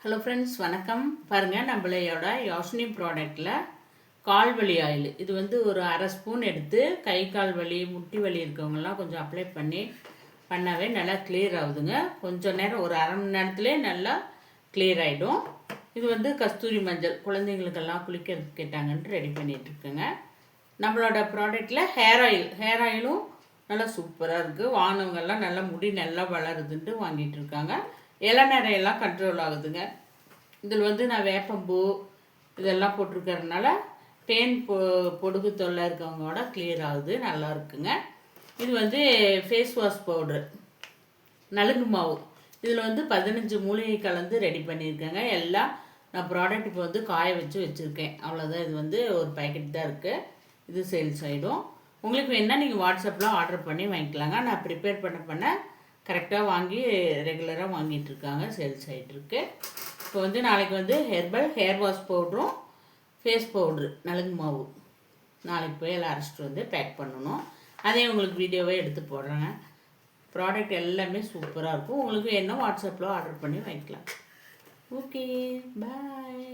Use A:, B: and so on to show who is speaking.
A: Hello friends, வணக்கம். பாருங்கள், நம்மளையோட யோசனி ப்ராடக்டில் கால் வலி ஆயில் இது வந்து ஒரு அரை ஸ்பூன் எடுத்து கை கால் வலி முட்டி வலி இருக்கவங்கலாம் கொஞ்சம் அப்ளை பண்ணாவே நல்லா கிளியர் ஆகுதுங்க. கொஞ்சம் நேரம் ஒரு அரை மணி நேரத்துலேயே நல்லா கிளியர் ஆகிடும். இது வந்து கஸ்தூரி மஞ்சள் குழந்தைங்களுக்கெல்லாம் குளிக்கிறதுக்கு கேட்டாங்கன்ட்டு ரெடி பண்ணிகிட்ருக்குங்க. நம்மளோட ப்ராடக்டில் ஹேர் ஆயிலும் நல்லா சூப்பராக இருக்குது. வாங்கினவங்கெல்லாம் நல்லா முடி நல்லா வளருதுன்ட்டு வாங்கிட்டு இருக்காங்க. இளநரையெல்லாம் கண்ட்ரோல் ஆகுதுங்க. இதில் வந்து நான் வேப்பம்பூ இதெல்லாம் போட்டிருக்கறதுனால பேன் பொடுகு தொல்லை இருக்கவங்களோட கிளியர் ஆகுது, நல்லா இருக்குங்க. இது வந்து ஃபேஸ் வாஷ் பவுட்ரு நலுங்கு மாவு. இதில் வந்து 15 மூலிகை கலந்து ரெடி பண்ணியிருக்கேங்க. எல்லாம் நான் ப்ராடக்ட் இப்போ வந்து காய வச்சுருக்கேன். அவ்வளோதான். இது வந்து ஒரு பேக்கெட் தான் இருக்குது. இது சேல்ஸ் ஆகிடும். உங்களுக்கு வேணால் நீங்கள் வாட்ஸ்அப்பில் ஆர்டர் பண்ணி வாங்கிக்கலாங்க. நான் ப்ரிப்பேர் பண்ண கரெக்டாக வாங்கி ரெகுலராக வாங்கிட்டுருக்காங்க, சேல்ஸ் ஆகிட்டுருக்கு. இப்போ வந்து நாளைக்கு வந்து ஹேர் வாஷ் பவுட்ரும் ஃபேஸ் பவுட்ரு நலுங்கு மாவு நாளைக்கு போய் எல்லாம் அரைச்சிட்டு வந்து பேக் பண்ணணும். அதே உங்களுக்கு வீடியோவே எடுத்து போடுறேங்க. ப்ராடக்ட் எல்லாமே சூப்பராக இருக்கும். உங்களுக்கு என்ன வாட்ஸ்அப்பில் ஆர்டர் பண்ணி வாங்கிக்கலாம். ஓகே, பாய்.